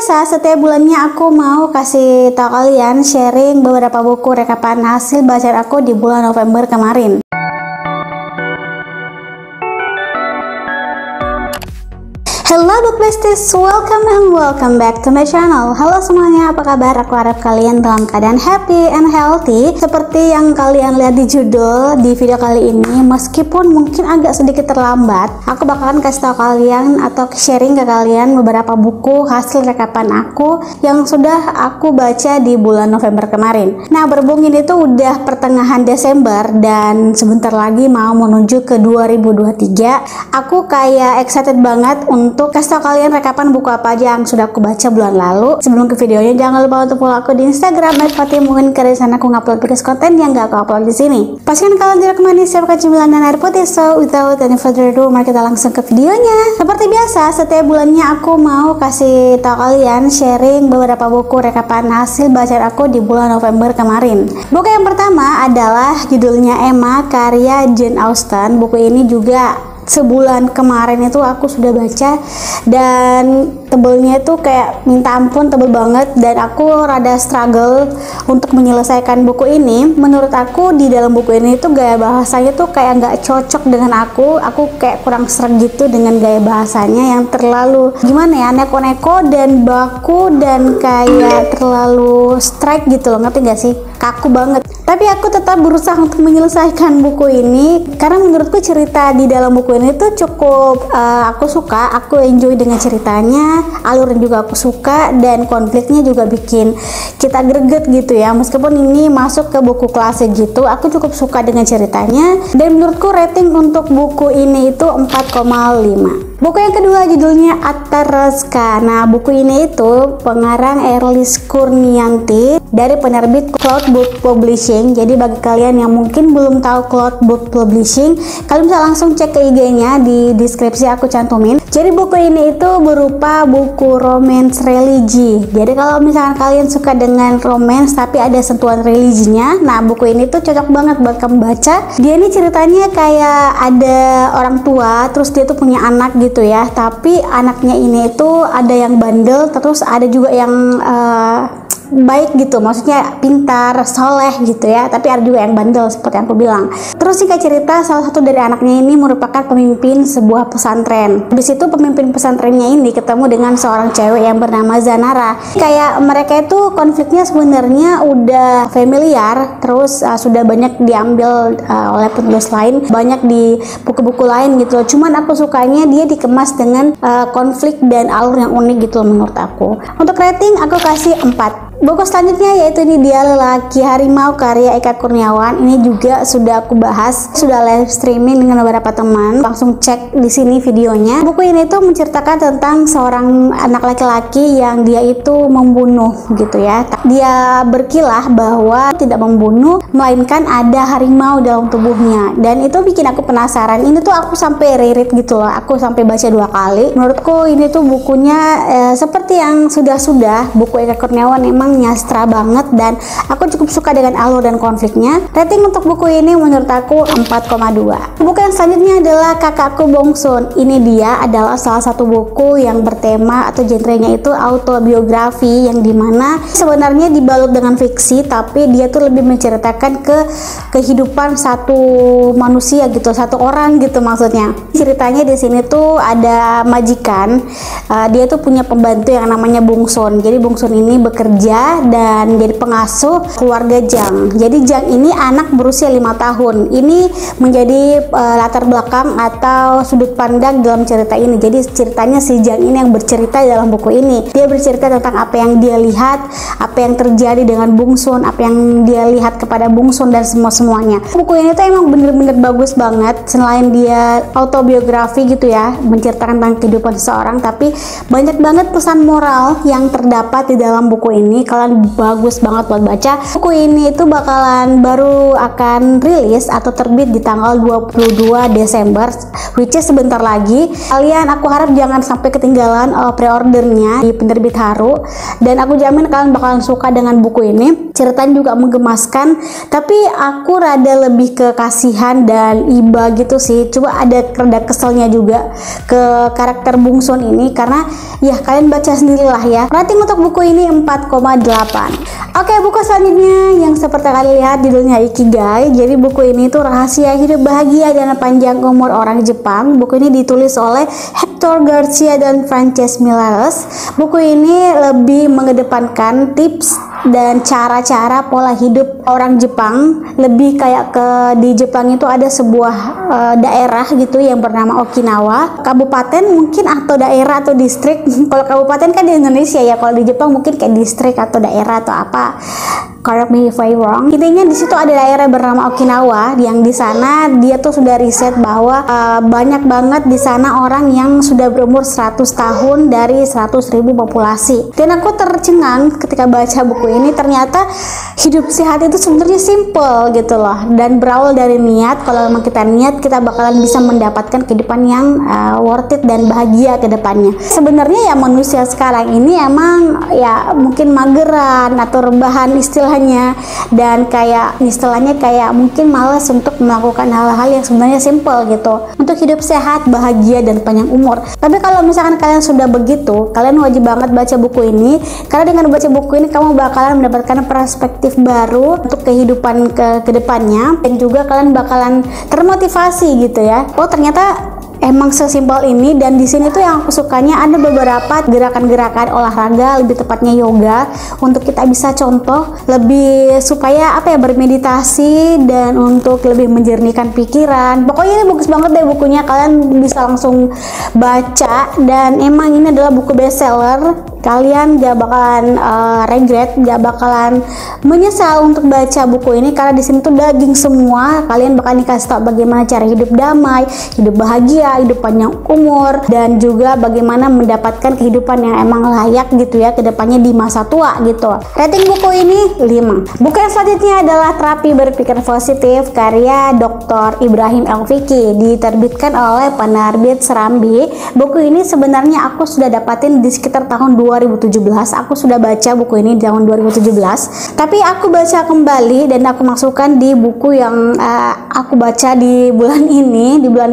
biasa, setiap bulannya aku mau kasih tahu kalian sharing beberapa buku rekapan hasil bacaan aku di bulan November kemarin. Hello book besties, welcome back to my channel. Halo semuanya, apa kabar? Aku harap kalian dalam keadaan happy and healthy. Seperti yang kalian lihat di judul di video kali ini, meskipun mungkin agak sedikit terlambat, aku bakalan kasih tahu kalian atau sharing ke kalian beberapa buku hasil rekapan aku yang sudah aku baca di bulan November kemarin. Nah, berhubung ini tuh udah pertengahan Desember dan sebentar lagi mau menuju ke 2023, aku kayak excited banget untuk kasih tau kalian rekapan buku apa aja yang sudah aku baca bulan lalu. Sebelum ke videonya, jangan lupa untuk follow aku di Instagram @fatim. Mungkin karena sana aku ngupload podcast konten yang gak aku upload di sini. Pastikan kalian tidak kemana siapkan cemilan dan air putih. So without any further ado, mari kita langsung ke videonya. Seperti biasa, setiap bulannya aku mau kasih tau kalian sharing beberapa buku rekapan hasil bacaan aku di bulan November kemarin. Buku yang pertama adalah judulnya Emma, karya Jane Austen. Buku ini juga sebulan kemarin itu aku sudah baca dan tebelnya itu kayak minta ampun, tebel banget, dan aku rada struggle untuk menyelesaikan buku ini. Menurut aku di dalam buku ini tuh gaya bahasanya tuh kayak nggak cocok dengan aku kayak kurang seret gitu dengan gaya bahasanya yang terlalu gimana ya, neko-neko dan baku dan kayak terlalu strike gitu loh, ngerti gak sih? Kaku banget. Tapi aku tetap berusaha untuk menyelesaikan buku ini karena menurutku cerita di dalam buku ini tuh cukup aku suka, aku enjoy dengan ceritanya, alurnya juga aku suka, dan konfliknya juga bikin kita greget gitu ya. Meskipun ini masuk ke buku klasik gitu, aku cukup suka dengan ceritanya, dan menurutku rating untuk buku ini itu 4,5. Buku yang kedua judulnya Ataraska. Nah, buku ini itu pengarang Erlis Kurnianti dari penerbit Cloud Book Publishing. Jadi bagi kalian yang mungkin belum tahu Cloud Book Publishing, kalian bisa langsung cek ke IG-nya, di deskripsi aku cantumin. Jadi buku ini itu berupa buku romance religi. Jadi kalau misalkan kalian suka dengan romance tapi ada sentuhan religinya, nah buku ini tuh cocok banget buat kamu baca. Dia ini ceritanya kayak ada orang tua, terus dia tuh punya anak gitu ya, tapi anaknya ini itu ada yang bandel, terus ada juga yang baik gitu, maksudnya pintar, soleh gitu ya, tapi ada juga yang bandel seperti yang aku bilang. Terus singkat cerita, salah satu dari anaknya ini merupakan pemimpin sebuah pesantren. Habis itu pemimpin pesantrennya ini ketemu dengan seorang cewek yang bernama Zanara. Kayak mereka itu konfliknya sebenarnya udah familiar, terus sudah banyak diambil oleh penulis lain, banyak di buku-buku lain gitu loh. Cuman aku sukanya dia dikemas dengan konflik dan alur yang unik gitu loh menurut aku. Untuk rating aku kasih 4. Buku selanjutnya yaitu ini dia Lelaki Harimau karya Eka Kurniawan. Ini juga sudah aku bahas, sudah live streaming dengan beberapa teman. Langsung cek di sini videonya. Buku ini tuh menceritakan tentang seorang anak laki-laki yang dia itu membunuh gitu ya. Dia berkilah bahwa tidak membunuh, melainkan ada harimau dalam tubuhnya. Dan itu bikin aku penasaran. Ini tuh aku sampai reread gitu loh. Aku sampai baca 2 kali. Menurutku ini tuh bukunya seperti yang sudah-sudah buku Eka Kurniawan emang nyastra banget, dan aku cukup suka dengan alur dan konfliknya. Rating untuk buku ini menurut aku 4,2. Buku yang selanjutnya adalah Kakakku Bongsun. Ini dia adalah salah satu buku yang bertema atau genrenya itu autobiografi, yang dimana sebenarnya dibalut dengan fiksi, tapi dia tuh lebih menceritakan kehidupan satu manusia gitu, satu orang gitu maksudnya. Ceritanya di sini tuh ada majikan, dia tuh punya pembantu yang namanya Bungsun. Jadi Bungsun ini bekerja dan jadi pengasuh keluarga Jang. Jadi Jang ini anak berusia 5 tahun. Ini menjadi latar belakang atau sudut pandang dalam cerita ini. Jadi ceritanya si Jang ini yang bercerita dalam buku ini. Dia bercerita tentang apa yang dia lihat, apa yang terjadi dengan Bungsun, apa yang dia lihat kepada Bungsun, dan semuanya. Buku ini tuh emang bener-bener bagus banget. Selain dia autobiografi gitu ya, menceritakan tentang kehidupan seseorang, tapi banyak banget pesan moral yang terdapat di dalam buku ini. kalian bagus banget buat baca. Buku ini itu bakalan baru akan rilis atau terbit di tanggal 22 Desember, which is sebentar lagi. Kalian, aku harap jangan sampai ketinggalan pre-ordernya di penerbit Haru, dan aku jamin kalian bakalan suka dengan buku ini. Ceritanya juga menggemaskan, tapi aku rada lebih ke kasihan dan iba gitu sih. Coba ada rada keselnya juga ke karakter Bungsun ini, karena ya kalian baca sendirilah ya. Rating untuk buku ini 4,8. Oke, buku selanjutnya yang seperti kalian lihat judulnya Ikigai. Jadi buku ini tuh rahasia hidup bahagia dan panjang umur orang Jepang. Buku ini ditulis oleh Hector Garcia dan Frances Millares. Buku ini lebih mengedepankan tips dan cara-cara pola hidup orang Jepang. Lebih kayak di Jepang itu ada sebuah daerah gitu yang bernama Okinawa, kabupaten mungkin atau daerah atau distrik. Kalau kabupaten kan di Indonesia ya, kalau di Jepang mungkin kayak distrik atau daerah atau apa. Correct me if I wrong. Intinya di situ ada daerah bernama Okinawa, yang di sana dia tuh sudah riset bahwa banyak banget di sana orang yang sudah berumur 100 tahun dari 100.000 populasi. Dan aku tercengang ketika baca buku ini, ternyata hidup sehat itu sebenarnya simple gitu loh, dan berawal dari niat. Kalau memang kita niat, kita bakalan bisa mendapatkan kehidupan yang worth it dan bahagia ke depannya. Sebenarnya ya manusia sekarang ini emang ya mungkin mageran atau rebahan istilahnya, dan kayak istilahnya kayak mungkin malas untuk melakukan hal-hal yang sebenarnya simple gitu untuk hidup sehat, bahagia, dan panjang umur. Tapi kalau misalkan kalian sudah begitu, kalian wajib banget baca buku ini, karena dengan baca buku ini kamu bakalan mendapatkan perspektif baru untuk kehidupan ke depannya, dan juga kalian bakalan termotivasi gitu ya. Oh, ternyata emang sesimpel ini. Dan di sini tuh yang aku sukanya ada beberapa gerakan-gerakan olahraga, lebih tepatnya yoga, untuk kita bisa contoh lebih supaya apa ya, bermeditasi dan untuk lebih menjernihkan pikiran. Pokoknya ini bagus banget deh bukunya, kalian bisa langsung baca, dan emang ini adalah buku bestseller. Kalian gak bakalan regret, gak bakalan menyesal untuk baca buku ini, karena di sini tuh daging semua. Kalian bakal dikasih tahu bagaimana cara hidup damai, hidup bahagia, hidup panjang umur, dan juga bagaimana mendapatkan kehidupan yang emang layak gitu ya kedepannya di masa tua gitu. Rating buku ini 5. Buku yang selanjutnya adalah Terapi Berpikir Positif karya Dr. Ibrahim Elfiki, diterbitkan oleh penerbit Serambi. Buku ini sebenarnya aku sudah dapatin di sekitar tahun 2017. Aku sudah baca buku ini di tahun 2017, tapi aku baca kembali dan aku masukkan di buku yang aku baca di bulan ini, di bulan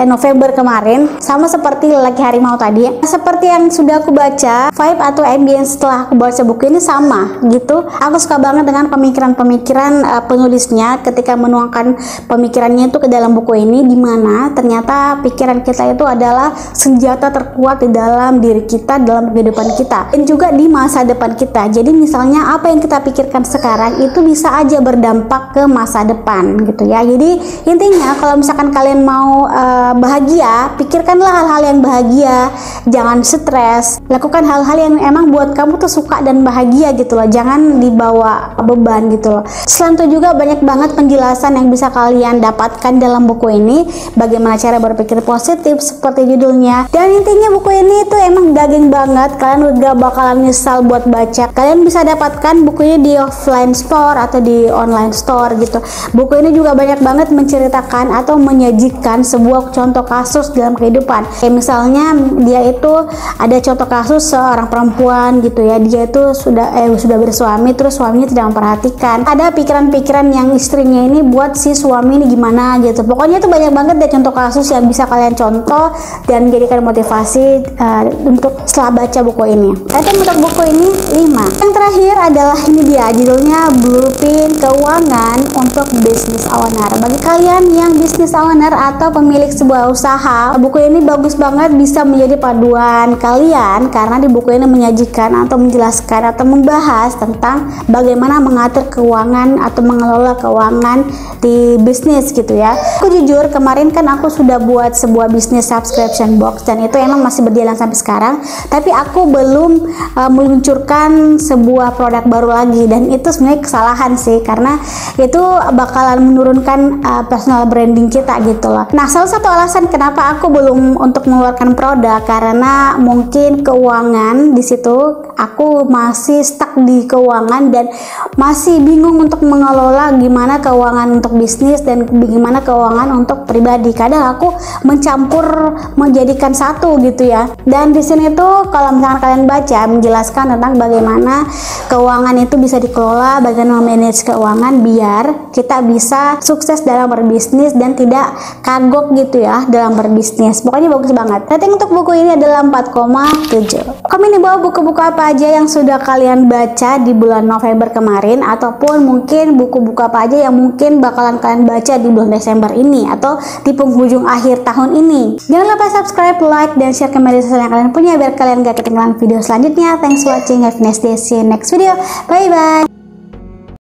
November kemarin, sama seperti Lelaki Harimau tadi. Seperti yang sudah aku baca, vibe atau ambience setelah aku baca buku ini sama gitu. Aku suka banget dengan pemikiran-pemikiran penulisnya ketika menuangkan pemikirannya itu ke dalam buku ini, dimana ternyata pikiran kita itu adalah senjata terkuat di dalam diri kita, dalam kehidupan kita, dan juga di masa depan kita. Jadi misalnya apa yang kita pikirkan sekarang itu bisa aja berdampak ke masa depan gitu ya. Jadi intinya kalau misalkan kalian mau bahagia, pikirkanlah hal-hal yang bahagia, jangan stres, lakukan hal-hal yang emang buat kamu tuh suka dan bahagia gitu loh, jangan dibawa beban gitu loh. Selain itu juga banyak banget penjelasan yang bisa kalian dapatkan dalam buku ini, bagaimana cara berpikir positif seperti judulnya. Dan intinya buku ini tuh emang daging banget, kalian gak bakalan nyesal buat baca. Kalian bisa dapatkan buku ini di offline store atau di online store gitu. Buku ini juga banyak banget menceritakan atau menyajikan sebuah contoh kasus dalam kehidupan. Kayak misalnya dia itu ada contoh kasus seorang perempuan gitu ya, dia itu sudah bersuami, terus suaminya tidak memperhatikan. Ada pikiran-pikiran yang istrinya ini buat si suami ini gimana gitu. Pokoknya itu banyak banget deh contoh kasus yang bisa kalian contoh dan jadikan motivasi untuk setelah baca buku ini. Rating untuk buku ini 5. Yang terakhir adalah ini dia, judulnya Blueprint Keuangan untuk Business Owner. Bagi kalian yang business owner atau pemilik sebuah usaha, buku ini bagus banget, bisa menjadi paduan kalian, karena di buku ini menyajikan atau menjelaskan atau membahas tentang bagaimana mengatur keuangan atau mengelola keuangan di bisnis gitu ya. Aku jujur kemarin kan aku sudah buat sebuah bisnis subscription box, dan itu emang masih berjalan sampai sekarang, tapi aku aku belum meluncurkan sebuah produk baru lagi, dan itu sebenarnya kesalahan sih, karena itu bakalan menurunkan personal branding kita gitu loh. Nah, salah satu alasan kenapa aku belum untuk mengeluarkan produk karena mungkin keuangan di situ, aku masih stuck di keuangan dan masih bingung untuk mengelola gimana keuangan untuk bisnis dan gimana keuangan untuk pribadi. Kadang aku mencampur, menjadikan satu gitu ya. Dan di sini tuh kalau misalkan kalian baca menjelaskan tentang bagaimana keuangan itu bisa dikelola, bagaimana manage keuangan biar kita bisa sukses dalam berbisnis dan tidak kagok gitu ya dalam berbisnis. Pokoknya bagus banget. Rating untuk buku ini adalah 4,7. Komen di bawah buku-buku apa aja yang sudah kalian baca di bulan November kemarin, ataupun mungkin buku-buku apa aja yang mungkin bakalan kalian baca di bulan Desember ini atau di penghujung akhir tahun ini. Jangan lupa subscribe, like, dan share ke media sosial yang kalian punya biar kalian gak ketinggalan video selanjutnya. Thanks for watching, have a nice day, see you next video, bye bye.